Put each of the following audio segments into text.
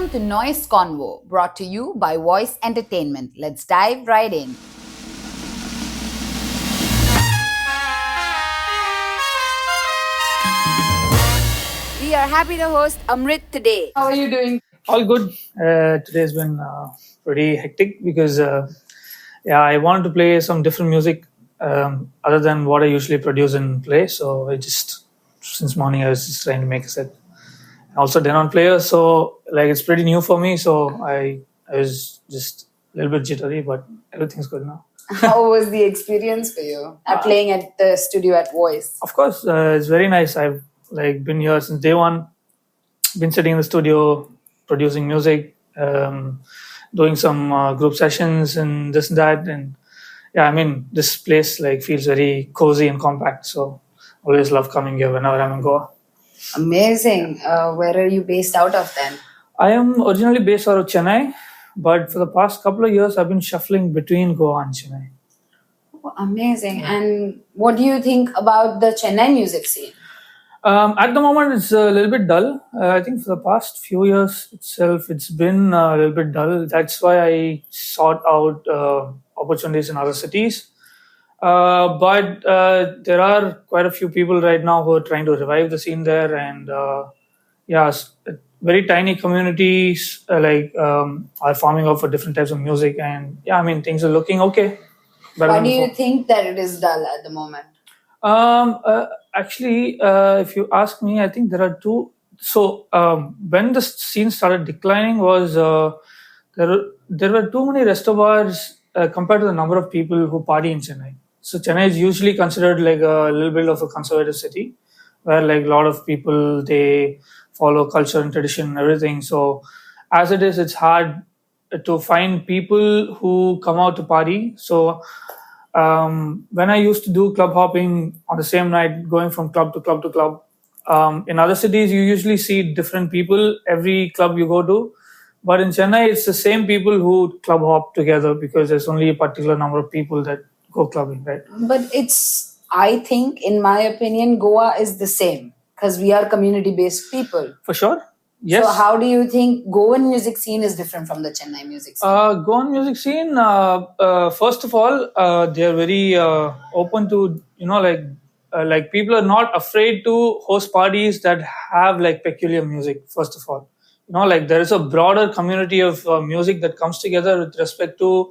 Welcome to Noise Convo, brought to you by Voice Entertainment. Let's dive right in. We are happy to host Amrit today. How are you doing? All good. Today's been pretty hectic because I wanted to play some different music other than what I usually produce and play. So I just since morning I was just trying to make a set. I also did not play, so like it's pretty new for me. So I was just a little bit jittery, but everything's good now. How was the experience for you at playing at the studio at Voice? Of course, it's very nice. I've been here since day one. Been sitting in the studio, producing music, doing some group sessions and this and that. And this place feels very cozy and compact. So always love coming here whenever I'm in Goa. Amazing. Where are you based out of then? I am originally based out of Chennai, but for the past couple of years, I've been shuffling between Goa and Chennai. Oh, amazing. And what do you think about the Chennai music scene? At the moment, it's a little bit dull. I think for the past few years itself, it's been a little bit dull. That's why I sought out opportunities in other cities. But there are quite a few people right now who are trying to revive the scene there, and very tiny communities are forming up for different types of music, and things are looking okay. Why do you think that it is dull at the moment? If you ask me, I think there are two. So when the scene started declining, was there were too many resto bars compared to the number of people who party in Chennai. So Chennai is usually considered like a little bit of a conservative city, where like a lot of people they follow culture and tradition and everything. So as it is, it's hard to find people who come out to party. So when I used to do club hopping on the same night, going from club to club to club, in other cities you usually see different people every club you go to. But in Chennai, it's the same people who club hop together because there's only a particular number of people that go clubbing, right? But I think, in my opinion, Goa is the same because we are community-based people. For sure. Yes. So how do you think Goan music scene is different from the Chennai music scene? Goan music scene, first of all, they are very open to, like people are not afraid to host parties that have like peculiar music, first of all. There is a broader community of music that comes together with respect to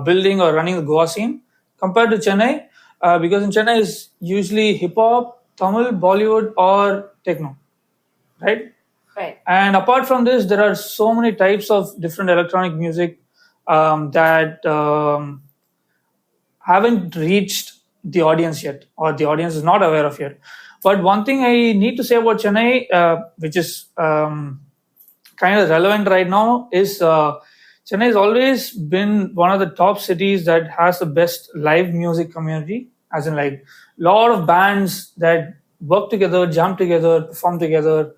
building or running the Goa scene compared to Chennai, because in Chennai is usually hip hop, Tamil, Bollywood, or techno, right? Right. And apart from this, there are so many types of different electronic music that haven't reached the audience yet, or the audience is not aware of yet. But one thing I need to say about Chennai, which is kind of relevant right now, is Chennai has always been one of the top cities that has the best live music community, as in like a lot of bands that work together, jam together, perform together,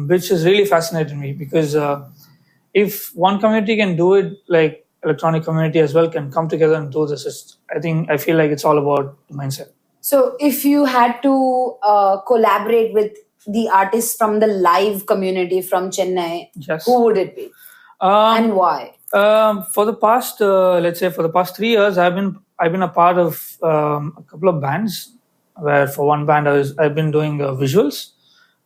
which has really fascinated me because if one community can do it, like electronic community as well can come together and do this. I feel like it's all about the mindset. So if you had to collaborate with the artists from the live community from Chennai, Yes. who would it be? And why? For the past, let's say, for the past 3 years, I've been a part of a couple of bands. Where for one band I've been doing visuals.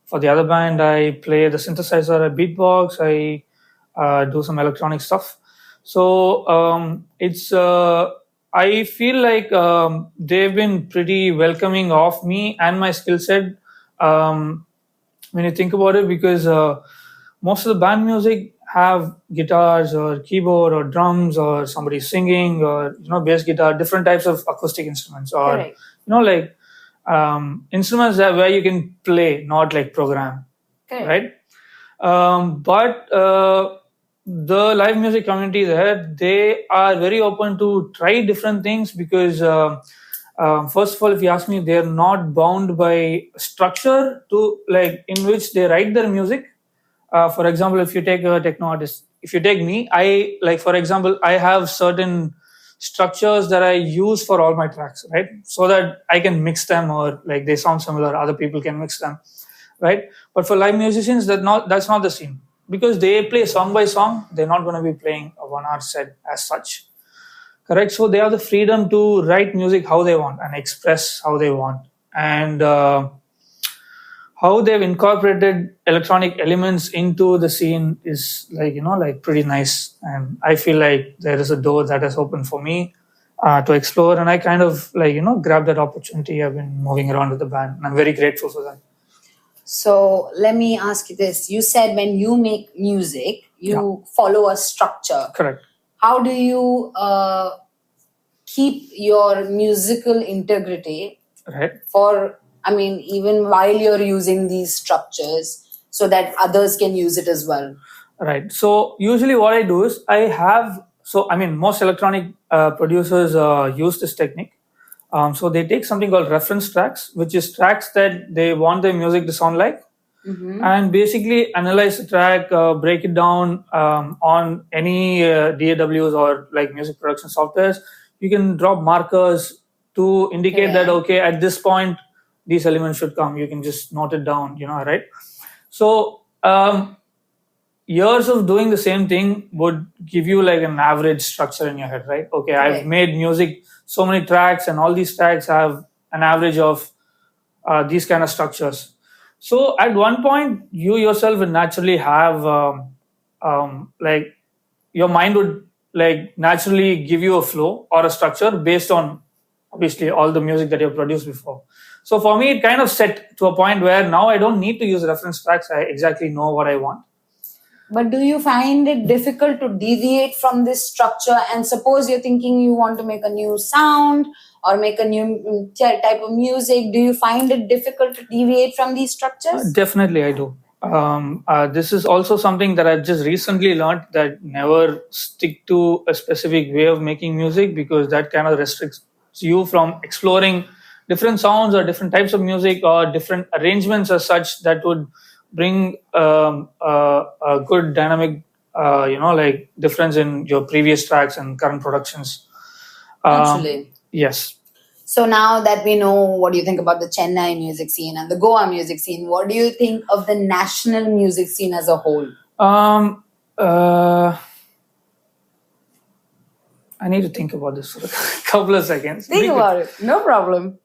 For the other band, I play the synthesizer, I beatbox, I do some electronic stuff. So I feel like they've been pretty welcoming of me and my skill set. When you think about it, because most of the band music have guitars or keyboard or drums or somebody singing or bass guitar, different types of acoustic instruments, or Correct. Instruments that where you can play, not like program. Correct. Right? But the live music community there, they are very open to try different things because first of all, if you ask me, they're not bound by structure to like in which they write their music. For example, if you take a techno artist, if you take me, for example, I have certain structures that I use for all my tracks, right? So that I can mix them, or like they sound similar, other people can mix them, right? But for live musicians, that's not the scene. because they play song by song, they're not going to be playing a 1 hour set as such. Correct. So they have the freedom to write music how they want and express how they want. And how they've incorporated electronic elements into the scene is like pretty nice. And I feel like there is a door that has opened for me to explore. And I kind of grabbed that opportunity. I've been moving around with the band, and I'm very grateful for that. So let me ask you this. You said when you make music, you follow a structure. Correct. How do you keep your musical integrity Right. even while you're using these structures so that others can use it as well? Right. So usually what I do is most electronic producers use this technique. So they take something called reference tracks, which is tracks that they want their music to sound like, and basically analyze the track, break it down on any DAWs or like music production softwares. You can drop markers to indicate that, okay, at this point, these elements should come. You can just note it down, right? So years of doing the same thing would give you like an average structure in your head, right? Okay, I've made music, so many tracks, and all these tracks have an average of these kind of structures. So at one point, you yourself would naturally have your mind would like naturally give you a flow or a structure based on obviously all the music that you've produced before. So for me, it kind of set to a point where now I don't need to use reference tracks. I exactly know what I want. But do you find it difficult to deviate from this structure? And suppose you're thinking you want to make a new sound or make a new type of music. Do you find it difficult to deviate from these structures? Definitely, I do. This is also something that I've just recently learned, that never stick to a specific way of making music, because that kind of restricts you from exploring different sounds or different types of music or different arrangements as such that would bring a good dynamic, difference in your previous tracks and current productions. Actually. Yes. So now that we know what you think about the Chennai music scene and the Goa music scene, what do you think of the national music scene as a whole? I need to think about this for a couple of seconds. Think about it. No problem.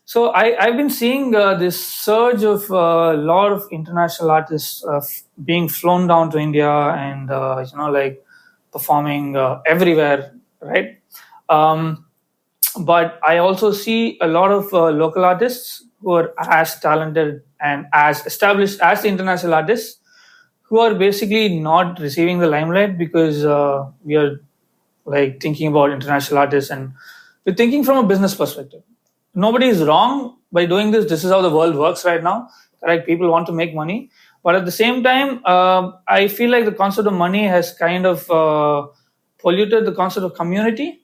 So I've been seeing this surge of a lot of international artists being flown down to India and performing everywhere, right? But I also see a lot of local artists who are as talented and as established as the international artists, who are basically not receiving the limelight because we are like thinking about international artists and we're thinking from a business perspective. Nobody is wrong by doing this. This is how the world works right now. Right? People want to make money. But at the same time, I feel like the concept of money has kind of polluted the concept of community.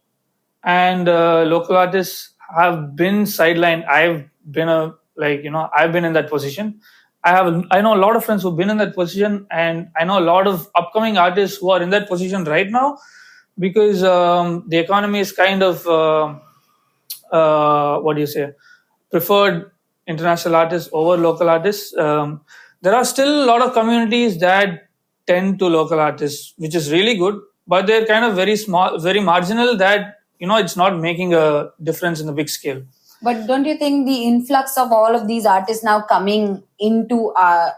And local artists have been sidelined. I've been in that position. I know a lot of friends who've been in that position, and I know a lot of upcoming artists who are in that position right now, because the economy is kind of preferred international artists over local artists. There are still a lot of communities that tend to local artists, which is really good, but they're kind of very small, very marginal, that it's not making a difference in the big scale. But don't you think the influx of all of these artists now coming into our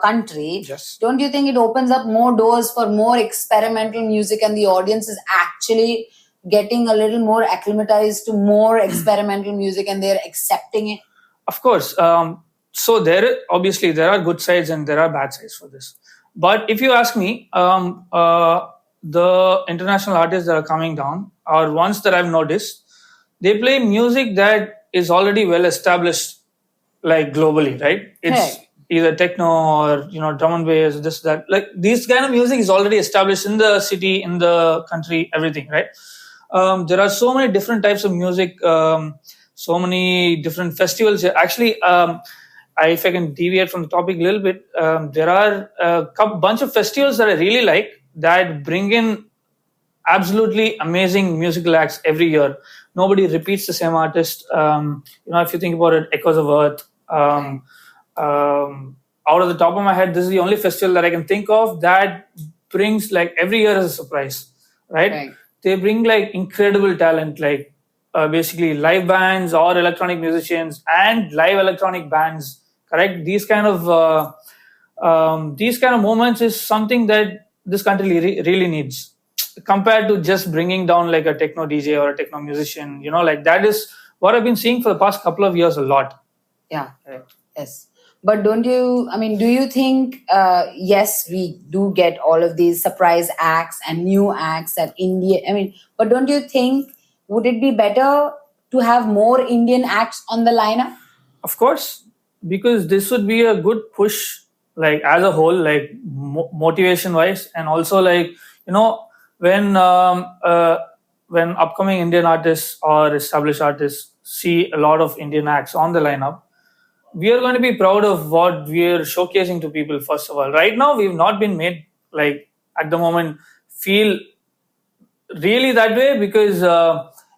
country, yes, don't you think it opens up more doors for more experimental music, and the audience is actually getting a little more acclimatized to more experimental music and they're accepting it? Of course. So there are good sides and there are bad sides for this. But if you ask me, the international artists that are coming down are ones that I've noticed. They play music that is already well established, like globally, right? It's either techno or drum and bass, this, that. Like this kind of music is already established in the city, in the country, everything, right? There are so many different types of music, so many different festivals. Actually, if I can deviate from the topic a little bit, there are a bunch of festivals that I really like that bring in absolutely amazing musical acts every year. Nobody repeats the same artist. If you think about it, Echoes of Earth, out of the top of my head, this is the only festival that I can think of that brings like every year as a surprise, right? Right. They bring like incredible talent, like basically live bands or electronic musicians and live electronic bands. Correct? These kind of moments is something that this country really needs, compared to just bringing down like a techno DJ or a techno musician. Like that is what I've been seeing for the past couple of years a lot. Yeah, correct. Yes. But do you think, yes, we do get all of these surprise acts and new acts at India. But don't you think, would it be better to have more Indian acts on the lineup? Of course, because this would be a good push, like as a whole, like motivation wise, and also like when when upcoming Indian artists or established artists see a lot of Indian acts on the lineup, we are going to be proud of what we are showcasing to people. First of all, right now we've not been made like at the moment feel really that way, because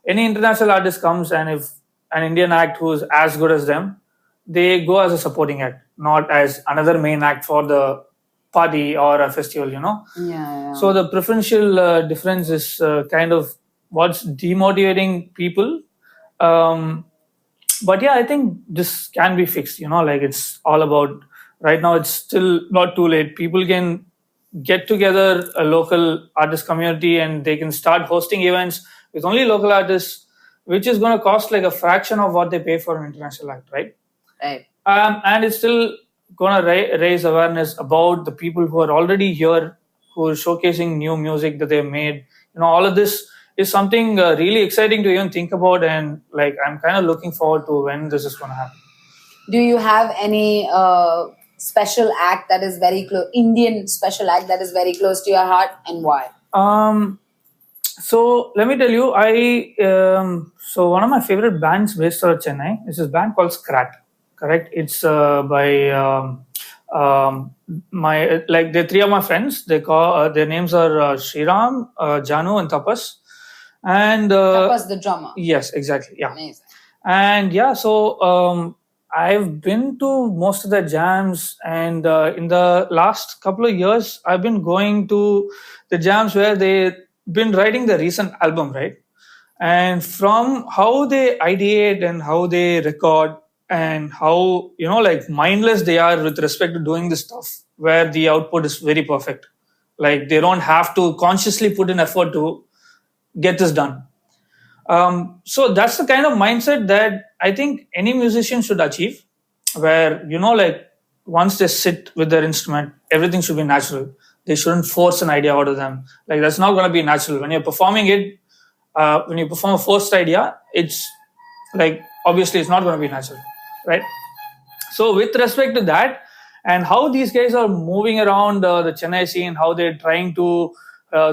any international artist comes, and if an Indian act who's as good as them, they go as a supporting act, not as another main act for the party or a festival. Yeah. So the preferential difference is kind of what's demotivating people. But yeah, I think this can be fixed. Like it's all about, right now it's still not too late. People can get together a local artist community and they can start hosting events with only local artists, which is going to cost like a fraction of what they pay for an international act, right? Right. And it's still going to raise awareness about the people who are already here, who are showcasing new music that they've made. All of this is something really exciting to even think about, and like I'm kind of looking forward to when this is going to happen. Do you have any special act that is very close, Indian special act that is very close to your heart, and why? So let me tell you, so one of my favorite bands based out of Chennai is this band called Scrat. Correct? It's by my like they're three of my friends. They call their names are Shriram, Janu, and Tapas. And Tapas, the drummer. Yes, exactly. Yeah. Amazing. And yeah, so I've been to most of the jams, and in the last couple of years, I've been going to the jams where they've been writing the recent album, right? And from how they ideate and how they record, and how like mindless they are with respect to doing this stuff, where the output is very perfect. Like they don't have to consciously put in effort to get this done. So that's the kind of mindset that I think any musician should achieve, where like once they sit with their instrument, everything should be natural. They shouldn't force an idea out of them. Like that's not going to be natural when you're performing it. When you perform a forced idea, it's like obviously it's not going to be natural, right? So with respect to that, and how these guys are moving around the Chennai scene, how they're trying to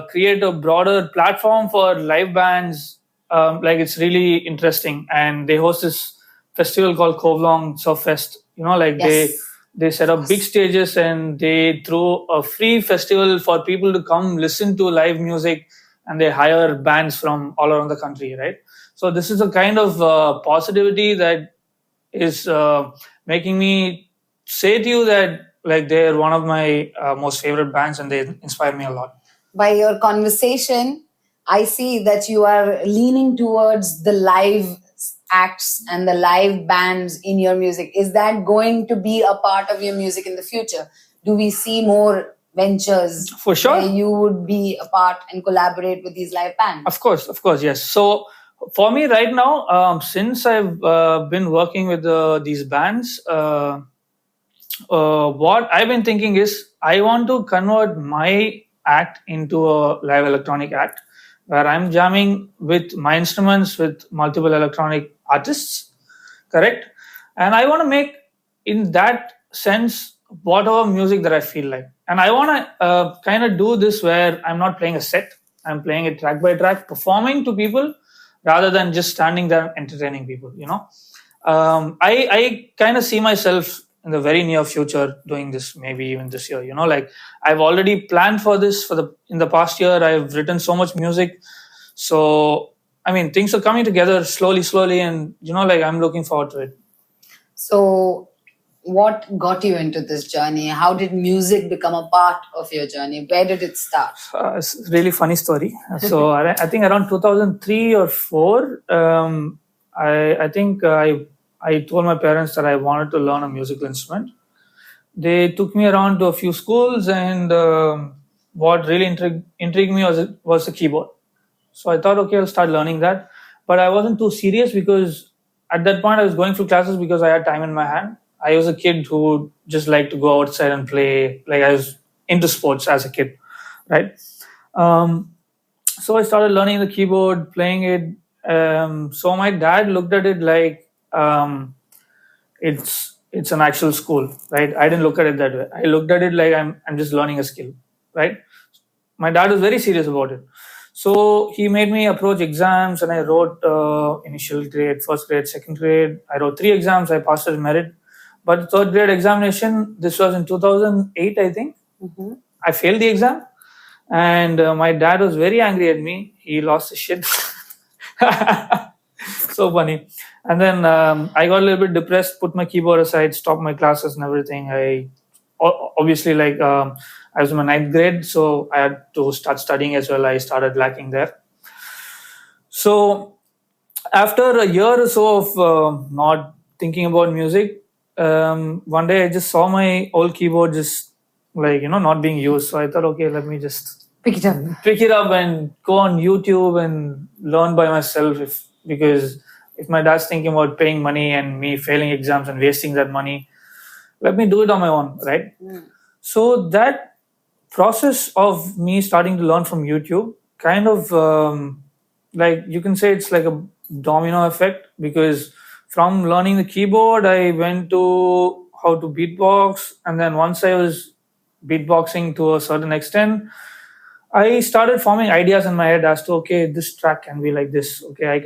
create a broader platform for live bands, like it's really interesting. And they host this festival called Kovelong Surf Fest. Like Yes. they set up big stages, and they throw a free festival for people to come listen to live music, and they hire bands from all around the country, right? So this is a kind of positivity that is making me say to you that like they're one of my most favorite bands, and they inspire me a lot. By your conversation, I see that you are leaning towards the live acts and the live bands in your music. Is that going to be a part of your music in the future? Do we see more ventures For sure. where you would be a part and collaborate with these live bands? Of course, yes. So for me right now, since I've been working with these bands, what I've been thinking is I want to convert my act into a live electronic act, where I'm jamming with my instruments with multiple electronic artists, correct? And I want to make, in that sense, whatever music that I feel like. And I want to kind of do this where I'm not playing a set, I'm playing it track by track, performing to people rather than just standing there entertaining people. I kind of see myself in the very near future doing this, maybe even this year. Like I've already planned for this in the past year. I've written so much music, so I mean things are coming together slowly, and like I'm looking forward to it. So what got you into this journey? How did music become a part of your journey? Where did it start? It's a really funny story. So I think around 2003 or 4, I think I told my parents that I wanted to learn a musical instrument. They took me around to a few schools, and what really intrigued me was the keyboard. So I thought, okay, I'll start learning that. But I wasn't too serious because at that point I was going through classes because I had time in my hand. I was a kid who just liked to go outside and play. Like I was into sports as a kid, right? So I started learning the keyboard, playing it. So my dad looked at it like it's an actual school, right? I didn't look at it that way. I looked at it like I'm just learning a skill, right? My dad was very serious about it. So he made me approach exams, and I wrote initial grade, first grade, second grade. I wrote 3 exams. I passed as merit. But third grade examination, this was in 2008, I think. Mm-hmm. I failed the exam, and my dad was very angry at me. He lost his shit. So funny. And then I got a little bit depressed, put my keyboard aside, stopped my classes and everything. Obviously, like I was in my 9th grade, so I had to start studying as well. I started lacking there. So after a year or so of not thinking about music, one day I just saw my old keyboard just like, not being used. So I thought, okay, let me just Pick it up and go on YouTube and learn by myself. Because if my dad's thinking about paying money and me failing exams and wasting that money, let me do it on my own, right? So that process of me starting to learn from YouTube kind of like you can say it's like a domino effect, because from learning the keyboard I went to how to beatbox, and then once I was beatboxing to a certain extent, I started forming ideas in my head as to, okay, this track can be like this. Okay, I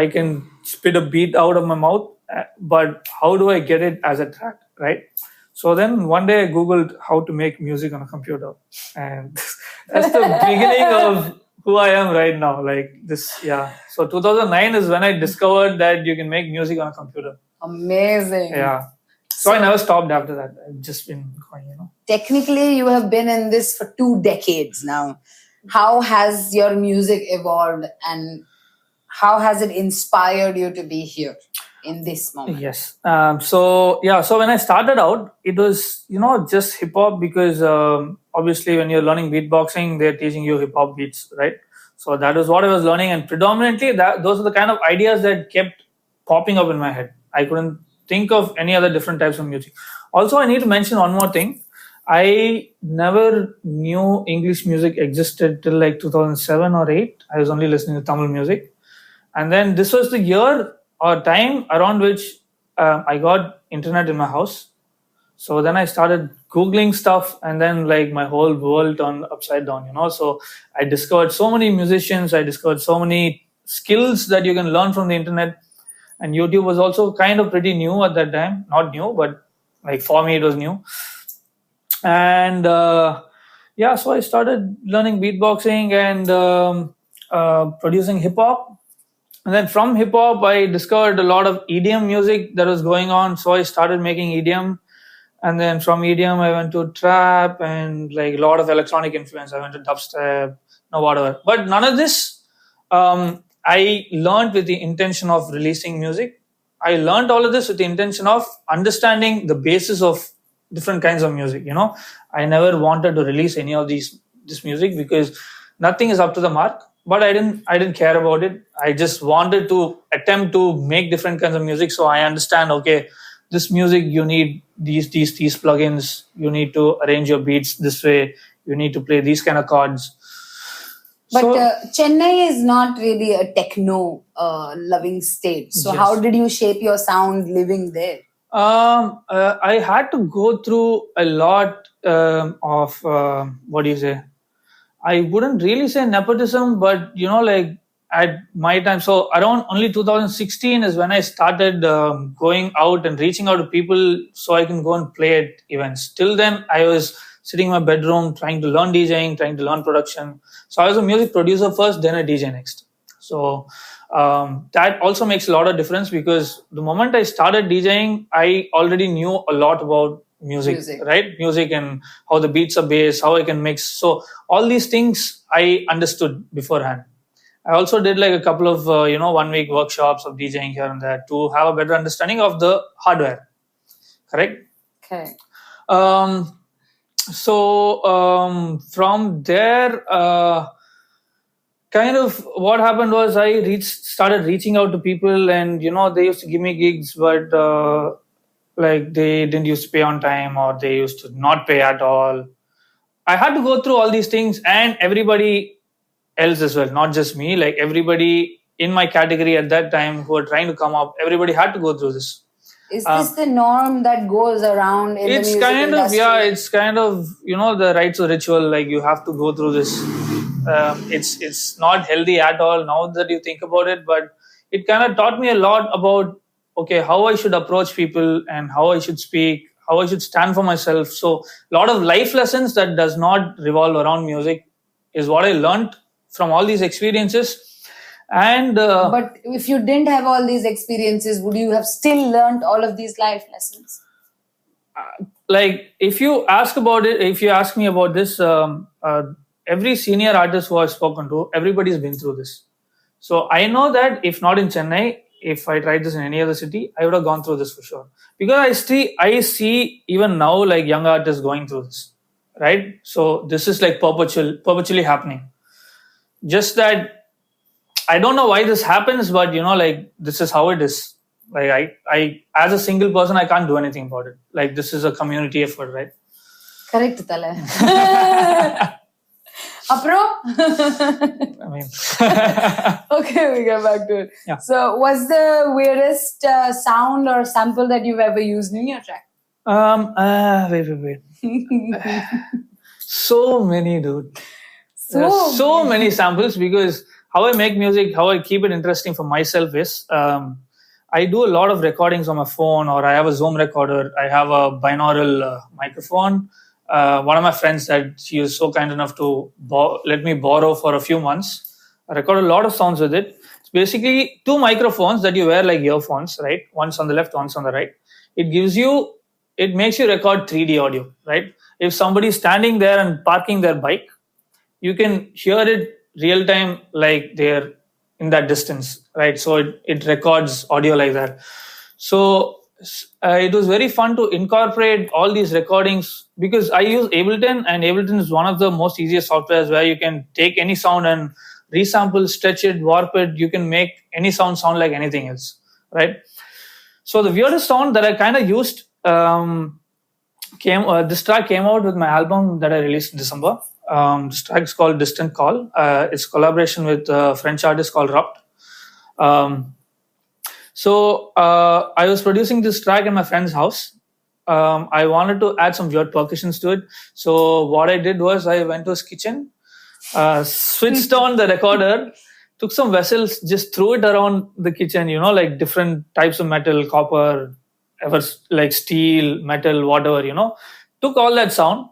can spit a beat out of my mouth, but how do I get it as a track, right? So then one day I googled how to make music on a computer, and that's the beginning of who I am right now. Like this, yeah. So 2009 is when I discovered that you can make music on a computer. Amazing. Yeah. So I never stopped after that. I've just been going, Technically, you have been in this for 2 decades now. How has your music evolved, and how has it inspired you to be here in this moment? Yes. So when I started out, it was just hip hop, because obviously when you're learning beatboxing, they're teaching you hip hop beats, right? So that is what I was learning, and predominantly those are the kind of ideas that kept popping up in my head. I couldn't think of any other different types of music. Also, I need to mention one more thing. I never knew English music existed till like 2007 or 8. I was only listening to Tamil music. And then this was the year or time around which I got internet in my house. So then I started Googling stuff, and then like my whole world turned upside down, So I discovered so many musicians. I discovered so many skills that you can learn from the internet. And YouTube was also kind of pretty new at that time. Not new, but like for me, it was new. And so I started learning beatboxing and producing hip hop. And then from hip hop, I discovered a lot of EDM music that was going on. So I started making EDM. And then from EDM, I went to trap and like a lot of electronic influence. I went to dubstep, whatever. But none of this I learned with the intention of releasing music. I learned all of this with the intention of understanding the basis of different kinds of music. I never wanted to release any of this music because nothing is up to the mark. But I didn't care about it. I just wanted to attempt to make different kinds of music. So I understand, okay, this music, you need these plugins. You need to arrange your beats this way. You need to play these kind of chords. But Chennai is not really a techno loving state. So how did you shape your sound living there? I had to go through a lot of I wouldn't really say nepotism, but like at my time, so around only 2016 is when I started going out and reaching out to people so I can go and play at events. Till then, I was sitting in my bedroom trying to learn DJing, trying to learn production. So I was a music producer first, then a DJ next. So that also makes a lot of difference, because the moment I started DJing, I already knew a lot about music, right? Music and how the beats are based, how I can mix. So all these things I understood beforehand. I also did like a couple of 1 week workshops of DJing here and there to have a better understanding of the hardware. Correct. Okay. From there, kind of what happened was I started reaching out to people, and they used to give me gigs, but like they didn't used to pay on time, or they used to not pay at all. I had to go through all these things, and everybody else as well, not just me. Like everybody in my category at that time who were trying to come up, everybody had to go through this. Is this the norm that goes around in the music industry? It's kind of the rites of ritual. Like you have to go through this. It's not healthy at all now that you think about it, but it kind of taught me a lot about how I should approach people and how I should speak, how I should stand for myself. So a lot of life lessons that does not revolve around music is what I learned from all these experiences. And but if you didn't have all these experiences, would you have still learned all of these life lessons? Like if you ask me about this, every senior artist who I've spoken to, everybody's been through this. So I know that if not in Chennai, if I tried this in any other city, I would have gone through this for sure. Because I see even now like young artists going through this, right? So this is like perpetually happening. Just that I don't know why this happens, but like this is how it is. Like I as a single person, I can't do anything about it. Like this is a community effort, right? Correct, Tale. Apro? I mean, okay, we get back to it. Yeah. So, what's the weirdest sound or sample that you've ever used in your track? Wait. So many, dude. So many samples, because how I make music, how I keep it interesting for myself is I do a lot of recordings on my phone, or I have a Zoom recorder. I have a binaural microphone. One of my friends said she was so kind enough to let me borrow for a few months. I record a lot of sounds with it. It's basically two microphones that you wear like earphones, right? One's on the left, one's on the right. It makes you record 3D audio, right? If somebody's standing there and parking their bike, you can hear it real time, like they're in that distance, right? So it records audio like that. So it was very fun to incorporate all these recordings, because I use Ableton, and Ableton is one of the most easiest softwares where you can take any sound and resample, stretch it, warp it. You can make any sound like anything else, right? So the weirdest sound that I kind of used this track came out with my album that I released in December. This track is called Distant Call. It's a collaboration with a French artist called Rupt. So I was producing this track in my friend's house. I wanted to add some weird percussions to it. So what I did was I went to his kitchen, switched on the recorder, took some vessels, just threw it around the kitchen, like different types of metal, copper, like steel, metal, whatever, took all that sound,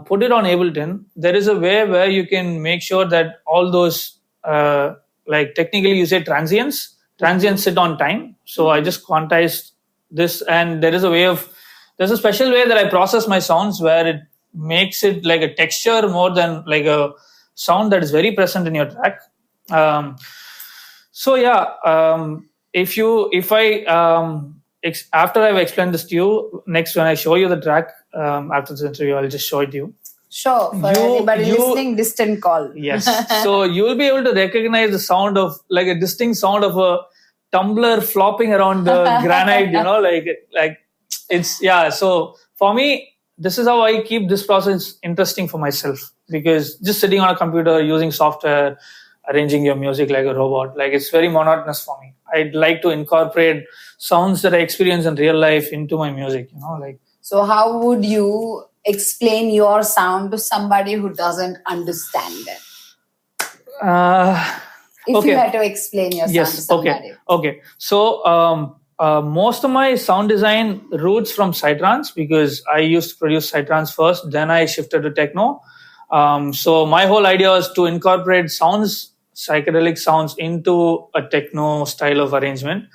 put it on Ableton. There is a way where you can make sure that all those, like technically you say transients sit on time. So I just quantized this, and there's a special way that I process my sounds where it makes it like a texture more than like a sound that is very present in your track. After I've explained this to you, next when I show you the track after this interview, I'll just show it to you. Sure, for anybody listening, Distant Call. Yes. So you will be able to recognize the sound of like a distinct sound of a tumbler flopping around the granite, like it's, yeah. So for me, this is how I keep this process interesting for myself, because just sitting on a computer, using software, arranging your music like a robot, like it's very monotonous for me. I'd like to incorporate sounds that I experience in real life into my music, like. So how would you explain your sound to somebody who doesn't understand it? If you had to explain your sound to somebody. Okay. So most of my sound design roots from Psytrance, because I used to produce Psytrance first, then I shifted to techno. So my whole idea was to incorporate sounds psychedelic sounds into a techno style of arrangement,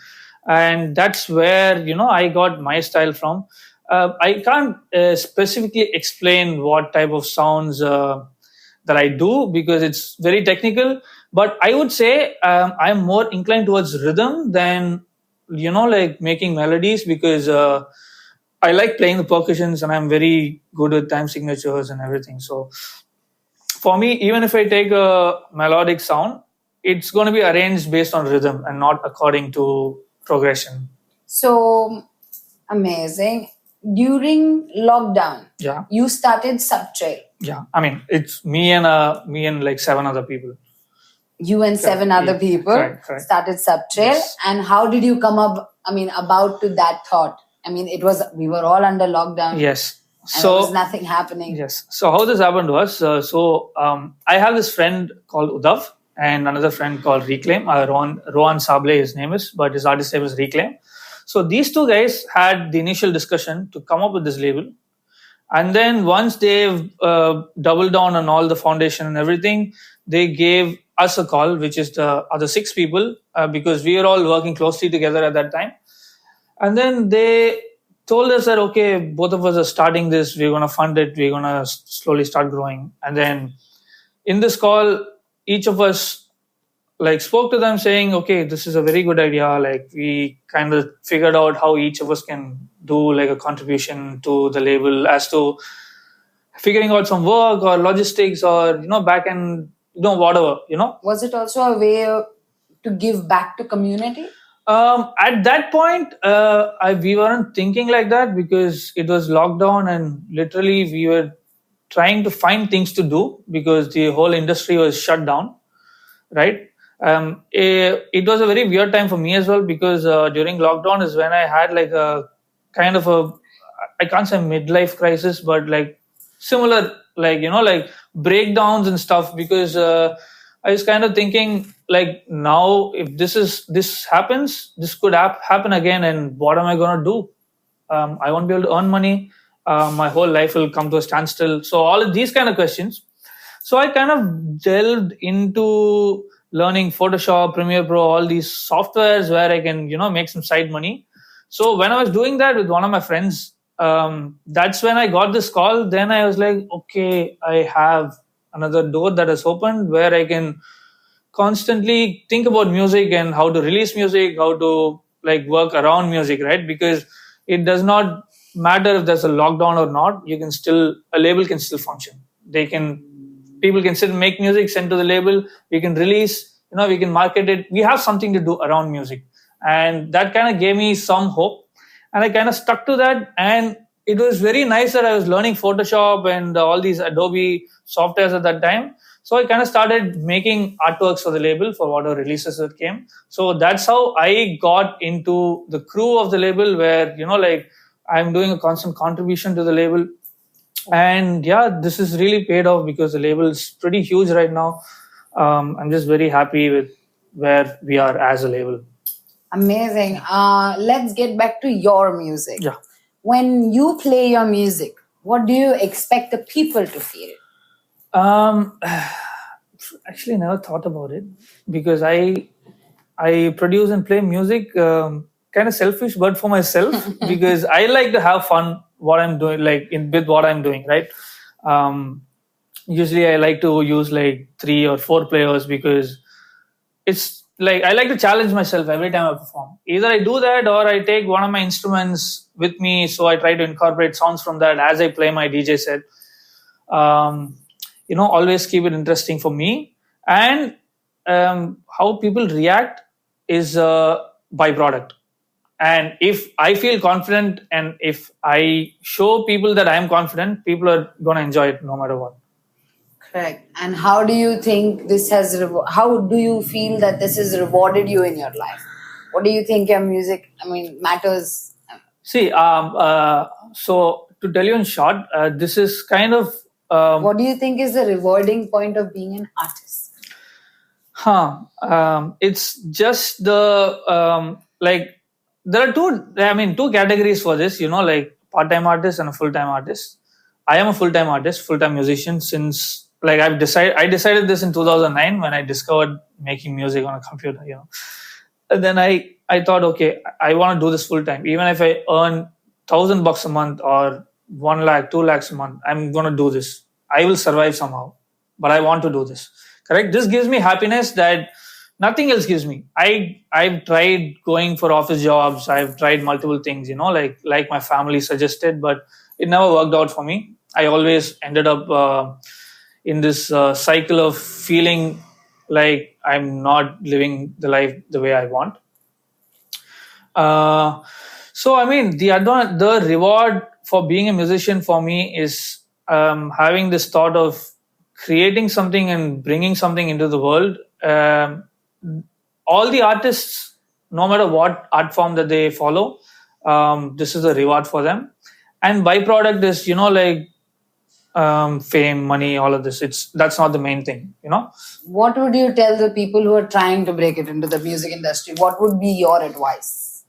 and that's where I got my style from. I can't specifically explain what type of sounds that I do because it's very technical. But I would say I'm more inclined towards rhythm than like making melodies, because I like playing the percussions and I'm very good with time signatures and everything. So for me, even if I take a melodic sound, it's going to be arranged based on rhythm and not according to progression. So amazing. During lockdown, Yeah, you started Subtrail. yeah. I mean, it's me and like 7 other people. You and seven other people correct. started Subtrail. Yes. And how did you come up, about to that thought? We were all under lockdown. Yes. And there was nothing happening. Yes. So how this happened was, I have this friend called Udav and another friend called Reclaim. Rohan Sable, his name is, but his artist name is Reclaim. So these two guys had the initial discussion to come up with this label. And then once they've doubled down on all the foundation and everything, they gave us a call, which is the other 6 people, because we were all working closely together at that time. And then they told us that, okay, both of us are starting this, we're going to fund it, we're going to slowly start growing. And then in this call, each of us like spoke to them saying, okay, this is a very good idea. Like, we kind of figured out how each of us can do like a contribution to the label, as to figuring out some work or logistics or back end, whatever. Was it also a way to give back to community? At that point, we weren't thinking like that, because it was lockdown and literally we were trying to find things to do because the whole industry was shut down, right? It was a very weird time for me as well, because during lockdown is when I had like a kind of a, I can't say midlife crisis, but like similar, like like breakdowns and stuff, because I was kind of thinking, like, now if this happens, this could happen again, and what am I going to do? I won't be able to earn money. My whole life will come to a standstill. So all of these kind of questions. So I kind of delved into learning Photoshop, Premiere Pro, all these softwares where I can make some side money. So when I was doing that with one of my friends, that's when I got this call. Then I was like, okay, I have another door that has opened where I can constantly think about music and how to release music, how to like work around music, right? Because it does not matter if there's a lockdown or not. A label can still function. People can still make music, send to the label. We can release, we can market it. We have something to do around music, and that kind of gave me some hope. And I kind of stuck to that. And it was very nice that I was learning Photoshop and all these Adobe softwares at that time. So I kind of started making artworks for the label for whatever releases that came. So that's how I got into the crew of the label, where, like, I'm doing a constant contribution to the label. And yeah, this is really paid off because the label is pretty huge right now. I'm just very happy with where we are as a label. Amazing. Let's get back to your music. Yeah. When you play your music, what do you expect the people to feel? Actually, never thought about it, because I produce and play music, kind of selfish, but for myself, because I like to have fun what I'm doing, with what I'm doing, right? Usually I like to use like 3 or 4 players, because it's like I like to challenge myself every time I perform. Either I do that or I take one of my instruments with me, so I try to incorporate sounds from that as I play my DJ set. Always keep it interesting for me. And how people react is a byproduct. And if I feel confident and if I show people that I'm confident, people are going to enjoy it no matter what. Correct. And how do you think this has, how do you feel that this has rewarded you in your life? What do you think your music, matters? See, so to tell you in short, this is kind of... what do you think is the rewarding point of being an artist? It's just the, there are two categories for this, like part-time artist and a full-time artist. I am a full-time artist, full-time musician since like I decided this in 2009 when I discovered making music on a computer, and then I thought, okay, I want to do this full time. Even if I earn $1,000 a month or 1 lakh, 2 lakhs a month, I'm going to do this. I will survive somehow, but I want to do this. Correct. This gives me happiness that nothing else gives me. I've tried going for office jobs. I've tried multiple things, like my family suggested, but it never worked out for me. I always ended up in this cycle of feeling like I'm not living the life the way I want. So I mean, the reward for being a musician for me is having this thought of creating something and bringing something into the world. All the artists, no matter what art form that they follow, this is a reward for them. And byproduct is, fame, money, all of this. That's not the main thing. What would you tell the people who are trying to break it into the music industry? What would be your advice?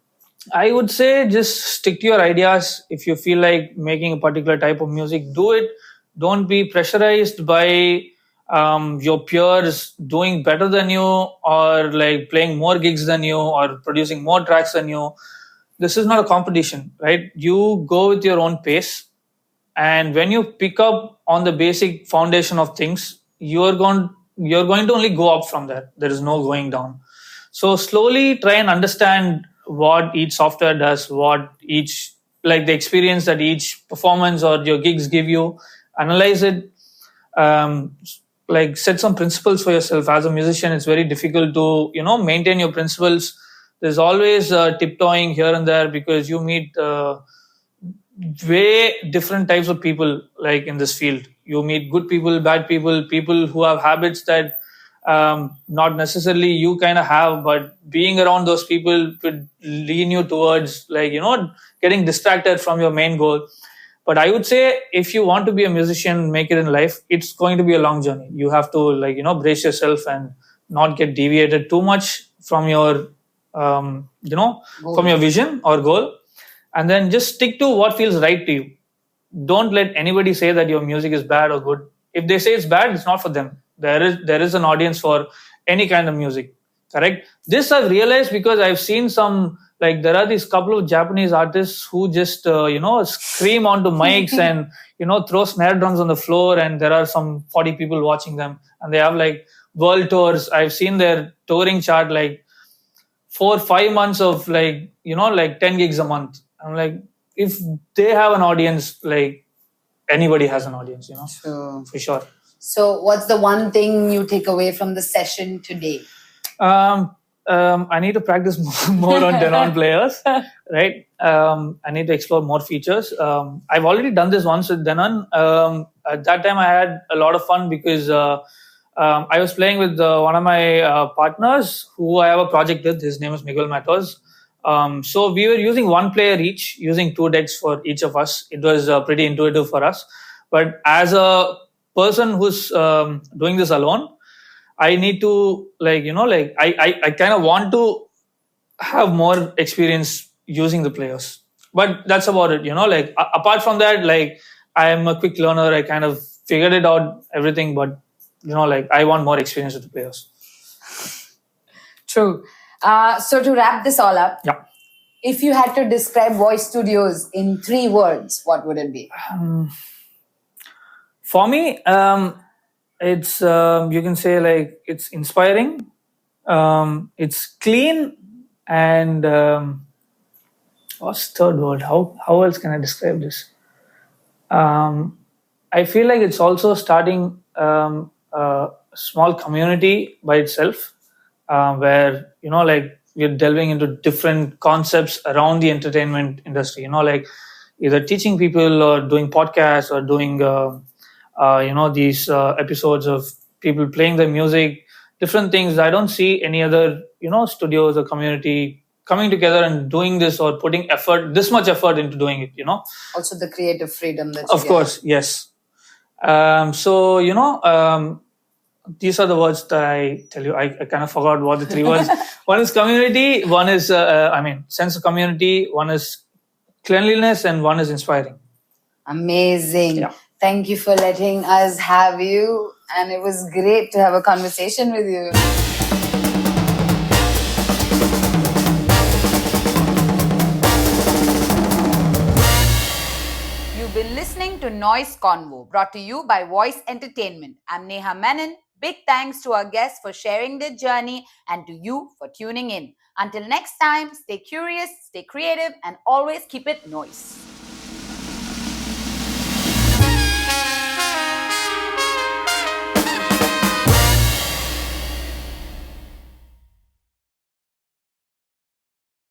I would say just stick to your ideas. If you feel like making a particular type of music, do it. Don't be pressurized by your peers doing better than you, or like playing more gigs than you, or producing more tracks than you. This is not a competition, right? You go with your own pace, and when you pick up on the basic foundation of things, you're going to only go up from there. There is no going down. So slowly try and understand what each software does, what each, like the experience that each performance or your gigs give you. Analyze it. Like set some principles for yourself. As a musician, it's very difficult to maintain your principles. There's always tiptoeing here and there, because you meet way different types of people. Like in this field, you meet good people, bad people, people who have habits that not necessarily you kind of have, but being around those people could lean you towards getting distracted from your main goal. But I would say, if you want to be a musician, make it in life, it's going to be a long journey. You have to brace yourself and not get deviated too much from your from your vision or goal, and then just stick to what feels right to you. Don't let anybody say that your music is bad or good. If they say it's bad, it's not for them. There is an audience for any kind of music. Correct. This I've realized because I've seen some, like there are these couple of Japanese artists who just scream onto mics and throw snare drums on the floor, and there are some 40 people watching them, and they have like world tours. I've seen their touring chart, like 4 or 5 months of like 10 gigs a month. I'm like, if they have an audience, like anybody has an audience, Sure. For sure. So what's the one thing you take away from the session today? I need to practice more on Denon players, right? I need to explore more features. I've already done this once with Denon. At that time, I had a lot of fun because I was playing with one of my partners who I have a project with. His name is Miguel Matos. So we were using one player each, using 2 decks for each of us. It was pretty intuitive for us. But as a person who's doing this alone, I need to I kind of want to have more experience using the players. But that's about it, apart from that, I am a quick learner. I kind of figured it out, everything, but I want more experience with the players. True. So to wrap this all up, yeah. If you had to describe Voice Studios in 3 words, what would it be? For me, it's you can say it's inspiring, it's clean, and what's the third word? How else can I describe this? I feel like it's also starting a small community by itself, where we're delving into different concepts around the entertainment industry. Either teaching people or doing podcasts or doing these episodes of people playing their music, different things. I don't see any other studios or community coming together and doing this or putting this much effort into doing it. Also the creative freedom that you of course, yes. These are the words that I tell you. I kind of forgot what the 3 words. One is community, one is sense of community, one is cleanliness, and one is inspiring. Amazing. Yeah. Thank you for letting us have you And it was great to have a conversation with you. You've been listening to Noise Convo, brought to you by Voice Entertainment. I'm Neha Menon. Big thanks to our guests for sharing their journey and to you for tuning in. Until next time, stay curious, stay creative, and always keep it noise.